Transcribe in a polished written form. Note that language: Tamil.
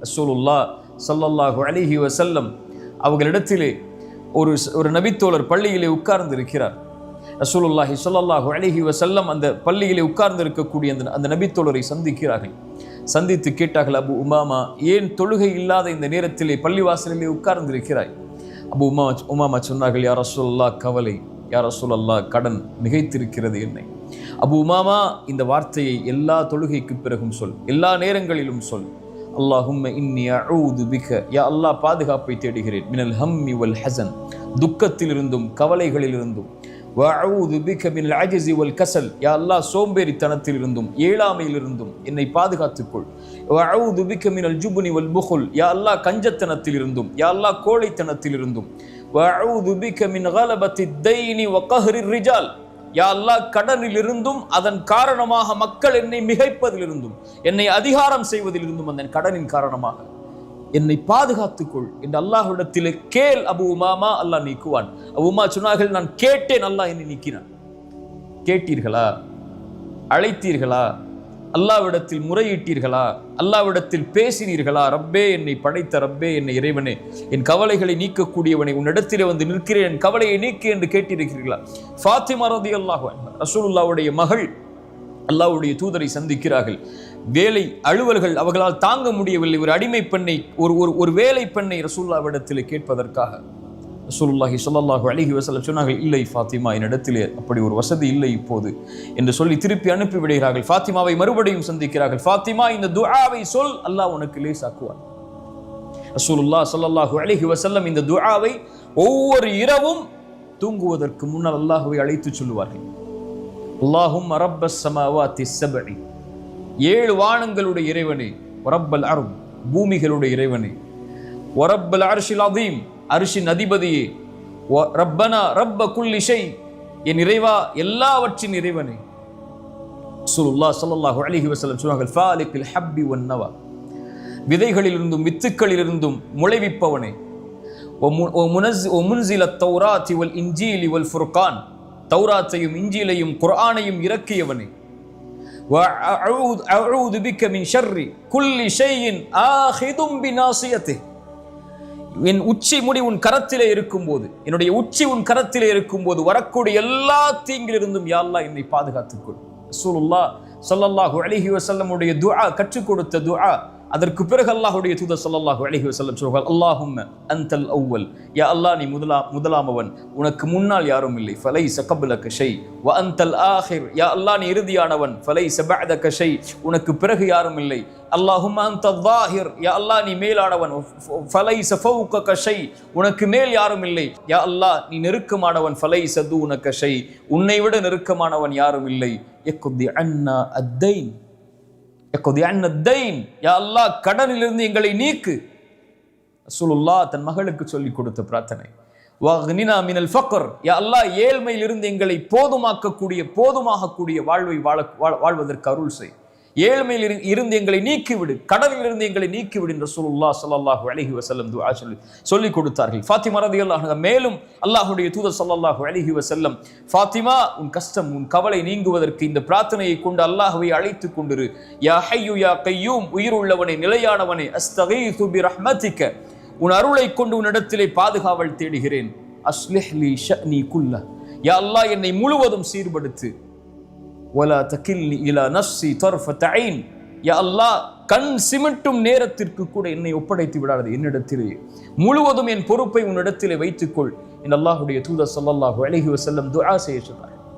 ரசூலுல்லாஹ் ஸல்லல்லாஹு அலைஹி வஸல்லம் அவர்களிடத்திலே ஒரு நபித்தோழர் பள்ளியிலே உட்கார்ந்து இருக்கிறார். ரசூலுல்லாஹி ஸல்லல்லாஹு அலைஹி வஸல்லம் அந்த பள்ளியிலே உட்கார்ந்து இருக்கக்கூடிய அந்த நபித்தோழரை சந்திக்கிறார்கள். சந்தித்து கேட்டார்கள், அபு உமாமா, ஏன் தொழுகை இல்லாத இந்த நேரத்திலே பள்ளிவாசலிலே உட்கார்ந்து இருக்கிறாய்? அபு உமாமா சொன்னார்கள், யா ரசூலுல்லாஹ், கவலை, யா ரசூலுல்லாஹ், கடன் மிகைத்திருக்கிறது என்னை. அபு உமாமா, இந்த வார்த்தையை எல்லா தொழுகைக்கு பிறகும் சொல், எல்லா நேரங்களிலும் சொல். அல்லாஹும்ம இன்னி அஊது பிக, யா அல்லாஹ், பாதுகாப்பை தேடுகிறேன், மினல் ஹம்மி வல் ஹஸன், துக்கத்திலிருந்தும் கவலைகளிலிருந்தும். வஅஊது பிக மினல் அஜ்ஸி வல் கஸல், யா அல்லாஹ், சோம்பேறித்தனத்திலிருந்தும் ஏழாமையிலிருந்தும் என்னை பாதுகாத்துக்கொள். வஅஊது பிக மினல் ஜுப்னி வல் புகுல், யா அல்லாஹ், கஞ்சத்தனத்திலிருந்தும், யா அல்லாஹ், கோழைத்தனத்திலிருந்தும். வஅஊது பிக மின் கலபத்தி தைனி வ கஹ்ரிர் ரிஜால், யா அல்லாஹ், கடனிலிருந்தும் அதன் காரணமாக மக்கள் என்னை மிகைப்பதிலிருந்தும் என்னை அதிகாரம் செய்வதிலிருந்தும் அந்த கடனின் காரணமாக என்னை பாதுகாத்துக்கொள் என்று அல்லாஹ்விடத்திலே கேள் அபு உமாமா, அல்லாஹ் நீக்குவான். அபு உமா சொன்னார்கள், நான் கேட்டேன், அல்லாஹ் என்னை நீக்கினான். கேட்டீர்களா? அழைத்தீர்களா? அல்லாஹ்விடத்தில் முறையிட்டீர்களா? அல்லாஹ்விடத்தில் பேசினீர்களா? ரப்பே, என்னை படைத்த ரப்பே, என்னை இறைவனே, என் கவலைகளை நீக்கக்கூடியவனை, உன்னிடத்திலே வந்து நிற்கிறேன், என் கவலையை நீக்கு என்று கேட்டிருக்கிறீர்களா? ஃபாத்திமா ரலியல்லாஹு அன்ஹா, ரசூலுல்லாஹ்வுடைய மகள், அல்லாஹ்வுடைய தூதரை சந்திக்கிறார்கள். வேலை அலுவல்கள் அவர்களால் தாங்க முடியவில்லை. ஒரு அடிமை பெண்ணை, ஒரு வேலை பெண்ணை ரசூலுல்லாஹ்விடத்திலே கேட்பதற்காக ரசூலுல்லாஹி ஸல்லல்லாஹு அலைஹி வஸல்லம் சொன்னார்கள், இல்லை ஃபாத்திமா, என்னிடத்திலே அப்படி ஒரு வசதி இல்லை இப்போது என்று சொல்லி திருப்பி அனுப்பி விடுகிறார்கள். ஃபாத்திமாவை மறுபடியும் சந்திக்கிறார்கள். ஃபாத்திமா, இந்த துஆவை சொல், அல்லாஹ் உனக்கு லேசாக்குவான். ரசூலுல்லாஹ் ஸல்லல்லாஹு அலைஹி வஸல்லம் இந்த துஆவை ஒவ்வொரு இரவும் தூங்குவதற்கு முன்னால் அல்லாஹ்வை அழைத்து சொல்லுவார்கள். அல்லாஹும்ம ரப்பஸ் ஸமாவாத்தி ஸப்இ, 7 வானங்களுடைய இறைவனே, ரப்பல் அர்த், பூமிகளுடைய இறைவனே, வரப்பல் அர்ஷில் அதீம், அரிசின் அதிபதியே, ரப்பனா ரப்ப குல்லி ஷை, என் இறைவா, எல்லாவற்றின் இறைவனே. ரசூலுல்லாஹ் ஸல்லல்லாஹு அலைஹி வஸல்லம் சொன்னார்கள், ஃபாலிகில் ஹப்பி வன் நவா, விதைகளிலிருந்தும் வித்துக்களிலிருந்தும் முளைவிப்பவனே, வ முன்ஸிலத் தௌராத்தி வல் இன்ஜீலி வல் ஃபுர்கான், தௌராத்தையும் இன்ஜீலையும் குர்ஆனையும் இறக்கியவனே. வ அஊது பிக மின் ஷர்ரி குல்லி ஷைஇன் ஆஹிதும் பிநாசியத்திஹி, என் உச்சி முடி உன் கரத்திலே இருக்கும்போது, என்னுடைய உச்சி உன் கரத்திலே இருக்கும்போது வரக்கூடிய எல்லா தீங்கிலிருந்தும் யா அல்லாஹ் என்னை பாதுகாத்துக்கொள். ரசூலுல்லாஹ் ஸல்லல்லாஹு அலைஹி வஸல்லம் உடைய துஆ, கற்றுக் கொடுத்த துஆ. அதற்கு பிறகு அல்லாஹ்வுடைய தூதர் ஸல்லல்லாஹு அலைஹி வஸல்லம் சொல்வார்கள், அல்லாஹும்ம அன்தல் அவ்வல், யா அல்லாஹ், நீ முதலாமவன், உனக்கு முன்னால் யாரும் இல்லை. ஃபலைஸ கப்லக ஷை வ அன்தல் ஆஹிர், யா அல்லாஹ், நீ இறுதியானவன். ஃபலைஸ பஅதக ஷை, உனக்கு பிறகு யாரும் இல்லை. அல்லாஹும்ம அன்தல் ஸாஹிர், யா அல்லாஹ், நீ மேலானவன். ஃபலைஸ ஃபௌகக ஷை, உனக்கு மேல் யாரும் இல்லை. யா அல்லாஹ், நீ நெருக்கமானவன். ஃபலைஸ தூனக ஷை, உன்னை விட நெருக்கமானவன் யாரும் இல்லை. யக்தி அன்னா அத்தைன், யா அல்லாஹ், கடனிலிருந்து எங்களை நீக்கு. ரசூலுல்லாஹ் தன் மகளுக்கு சொல்லிக் கொடுத்த பிரார்த்தனை. வக்னினா மினல் ஃபக்ர், யா அல்லாஹ், ஏழ்மையிலிருந்து எங்களை போதுமாகக்கூடிய வாழ்வை வாழ்வதற்கு அருள் செய். ஏழ்மையில் இருந்து எங்களை நீக்கிவிடு, கடனிலிருந்து எங்களை நீக்கிவிடு என்று ரசூலுல்லாஹ் ஸல்லல்லாஹு அலைஹி வஸல்லம் துஆ சொல்லிக் கொடுத்தார்கள். ஃபாத்திமா ரலியல்லாஹு அன்ஹா மேலும் அல்லாஹ்வுடைய தூதர் ஸல்லல்லாஹு அலைஹி வஸல்லம், ஃபாத்திமா, உன் கஷ்டம், உன் கவலை நீங்குவதற்கு இந்த பிரார்த்தனையை கொண்டு அல்லாஹ்வை அழைத்து கொண்டிரு. யா ஹய்யு யா கய்யூம், உயிருள்ளவனே, நிலையானவனே, அஸ்தகீது பிரஹ்மதிக, உன் அருளை கொண்டு உன்னிடத்திலே பாதுகாவல் தேடுகிறேன். அஸ்லிஹ் லி ஷஅனி குல்ல, யா அல்லாஹ், என்னை முழுவதும் சீர்படுத்து. வலா தகில்னி இலா நஃப்ஸி தர்ஃபத ஐன், யா அல்லாஹ், கண் சிமிட்டும் நேரத்திற்கு கூட என்னை ஒப்படைத்து விடாதே, என்னிடத்திலே முழுவதும் என் பொறுப்பை உன்னிடத்திலே வைத்துக்கொள் என்று அல்லாஹ்வுடைய தூதர் ஸல்லல்லாஹு அலைஹி வஸல்லம் துஆ செய்ய சொன்னார்.